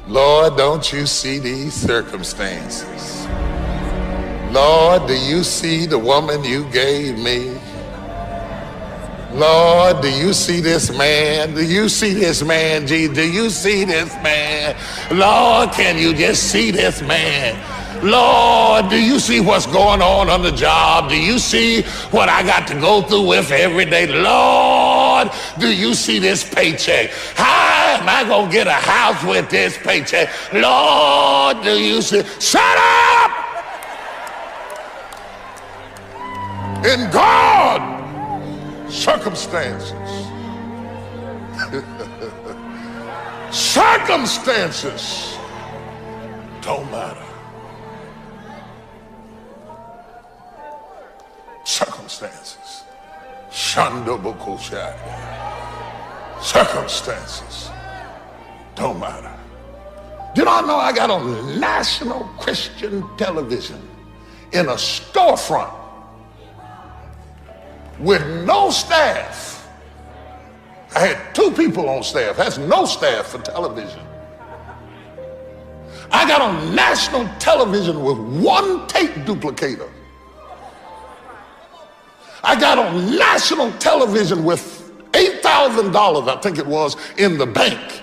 Lord, don't you see these circumstances? Lord, do you see the woman you gave me? Lord, do you see this man? Do you see this man, Jesus? Do you see this man? Lord, can you just see this man? Lord, do you see what's going on the job? Do you see what I got to go through with every day? Lord, do you see this paycheck? How am I going to get a house with this paycheck? Lord, do you see? Shut up! In God, circumstances. Circumstances don't matter. Circumstances. Shandobokoshai. Circumstances don't matter. Did I know I got on national Christian television in a storefront with no staff? I had 2 people on staff. That's no staff for television. I got on national television with 1 tape duplicator. I got on national television with $8,000, I think it was, in the bank.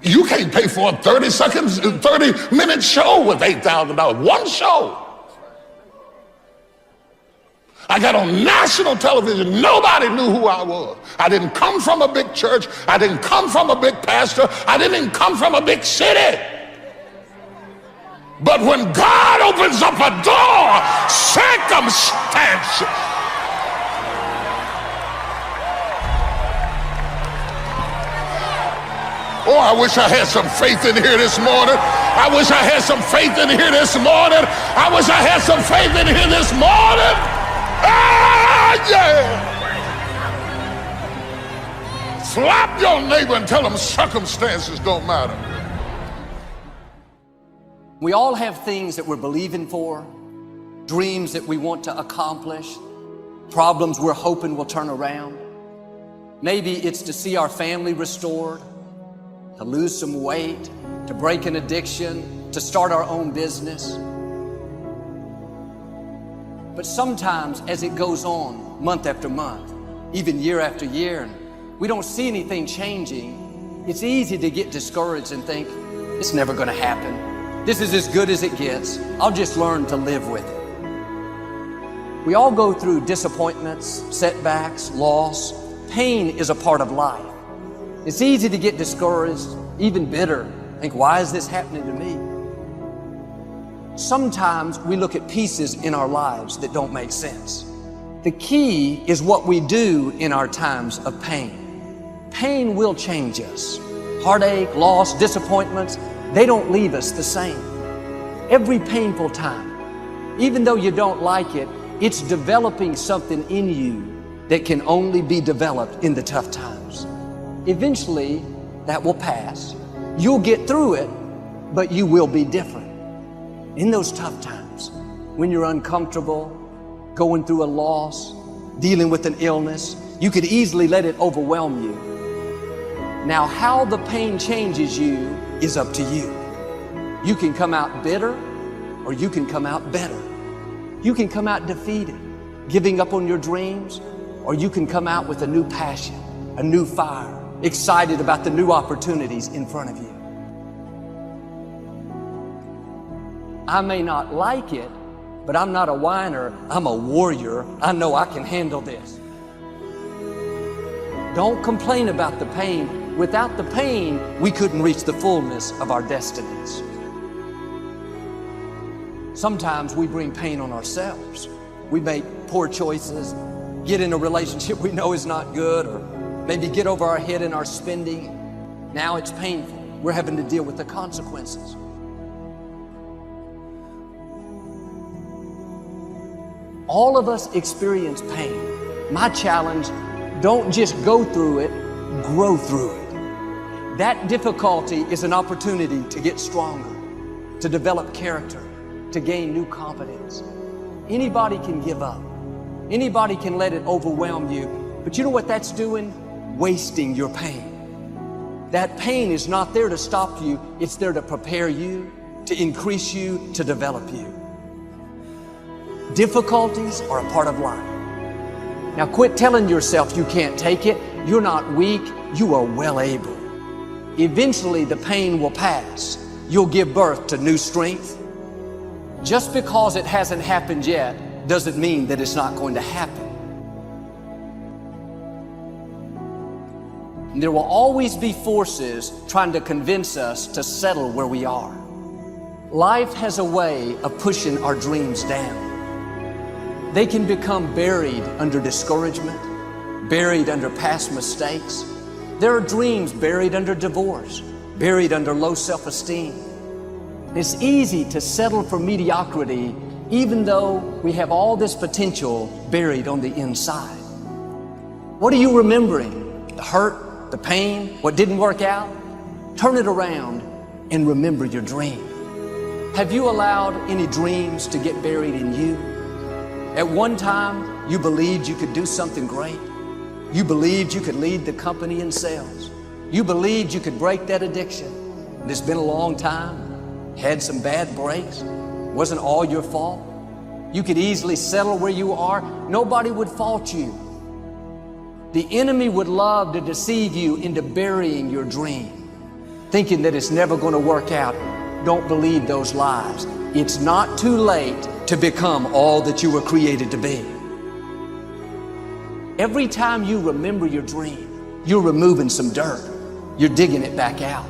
You can't pay for a 30-minute show with $8,000. 1 show. I got on national television. Nobody knew who I was. I didn't come from a big church. I didn't come from a big pastor. I didn't even come from a big city. But when God opens up a door, circumstances. Oh, I wish I had some faith in here this morning. I wish I had some faith in here this morning. I wish I had some faith in here this morning. Ah, yeah. Slap your neighbor and tell them circumstances don't matter. We all have things that we're believing for, dreams that we want to accomplish, problems we're hoping will turn around. Maybe it's to see our family restored, to lose some weight, to break an addiction, to start our own business. But sometimes as it goes on month after month, even year after year, and we don't see anything changing, it's easy to get discouraged and think, it's never gonna happen. This is as good as it gets. I'll just learn to live with it. We all go through disappointments, setbacks, loss. Pain is a part of life. It's easy to get discouraged, even bitter. Think, why is this happening to me? Sometimes we look at pieces in our lives that don't make sense. The key is what we do in our times of pain. Pain will change us. Heartache, loss, disappointments, they don't leave us the same. Every painful time, even though you don't like it, it's developing something in you that can only be developed in the tough times. Eventually, that will pass. You'll get through it, but you will be different. In those tough times, when you're uncomfortable, going through a loss, dealing with an illness, you could easily let it overwhelm you. Now, how the pain changes you is up to you. You can come out bitter, or you can come out better. You can come out defeated, giving up on your dreams, or you can come out with a new passion, a new fire, excited about the new opportunities in front of you. I may not like it, but I'm not a whiner, I'm a warrior. I know I can handle this. Don't complain about the pain. Without the pain, we couldn't reach the fullness of our destinies. Sometimes we bring pain on ourselves. We make poor choices, get in a relationship we know is not good, or maybe get over our head in our spending. Now it's painful. We're having to deal with the consequences. All of us experience pain. My challenge, don't just go through it, grow through it. That difficulty is an opportunity to get stronger, to develop character, to gain new confidence. Anybody can give up. Anybody can let it overwhelm you. But you know what that's doing? Wasting your pain. That pain is not there to stop you. It's there to prepare you, to increase you, to develop you. Difficulties are a part of life. Now quit telling yourself you can't take it. You're not weak. You are well able. Eventually the pain will pass. You'll give birth to new strength. Just because it hasn't happened yet doesn't mean that it's not going to happen. And there will always be forces trying to convince us to settle where we are. Life has a way of pushing our dreams down. They can become buried under discouragement, buried under past mistakes. There are dreams buried under divorce, buried under low self-esteem. It's easy to settle for mediocrity even though we have all this potential buried on the inside. What are you remembering? The hurt, the pain, what didn't work out? Turn it around and remember your dream. Have you allowed any dreams to get buried in you? At one time, you believed you could do something great. You believed you could lead the company in sales. You believed you could break that addiction. And it's been a long time, had some bad breaks, wasn't all your fault. You could easily settle where you are. Nobody would fault you. The enemy would love to deceive you into burying your dream, thinking that it's never going to work out. Don't believe those lies. It's not too late to become all that you were created to be. Every time you remember your dream, you're removing some dirt. You're digging it back out.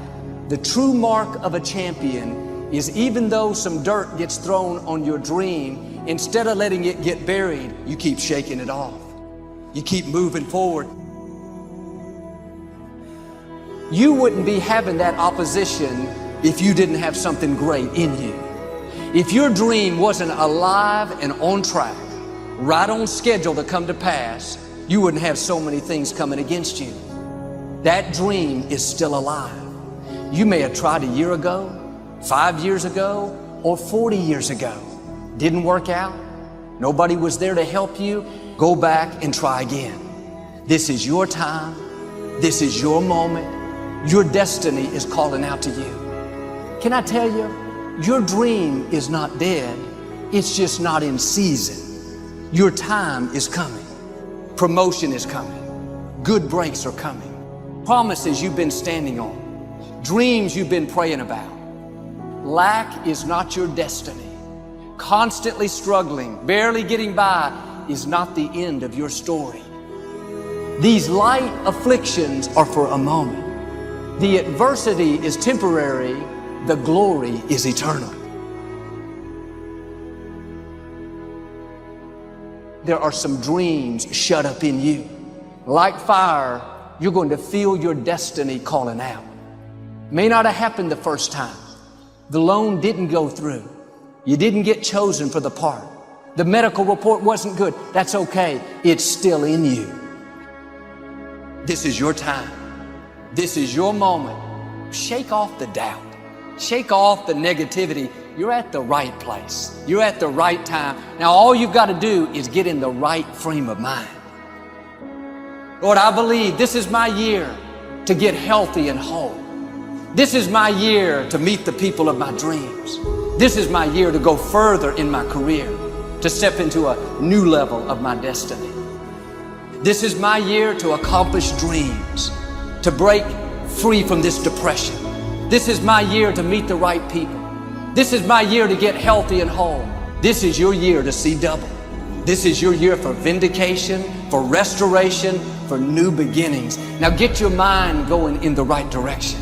The true mark of a champion is even though some dirt gets thrown on your dream, instead of letting it get buried, you keep shaking it off. You keep moving forward. You wouldn't be having that opposition if you didn't have something great in you. If your dream wasn't alive and on track, right on schedule to come to pass, you wouldn't have so many things coming against you. That dream is still alive. You may have tried a year ago, 5 years ago, or 40 years ago. Didn't work out. Nobody was there to help you. Go back and try again. This is your time. This is your moment. Your destiny is calling out to you. Can I tell you, your dream is not dead. It's just not in season. Your time is coming. Promotion is coming. Good breaks are coming. Promises you've been standing on. Dreams you've been praying about. Lack is not your destiny. Constantly struggling, barely getting by is not the end of your story. These light afflictions are for a moment. The adversity is temporary. The glory is eternal. There are some dreams shut up in you. Like fire, you're going to feel your destiny calling out. May not have happened the first time. The loan didn't go through. You didn't get chosen for the part. The medical report wasn't good. That's okay. It's still in you. This is your time. This is your moment. Shake off the doubt. Shake off the negativity. You're at the right place. You're at the right time. Now all you've got to do is get in the right frame of mind. Lord, I believe this is my year to get healthy and whole. This is my year to meet the people of my dreams. This is my year to go further in my career, to step into a new level of my destiny. This is my year to accomplish dreams, to break free from this depression. This is my year to meet the right people. This is my year to get healthy and whole. This is your year to see double. This is your year for vindication, for restoration, for new beginnings. Now get your mind going in the right direction.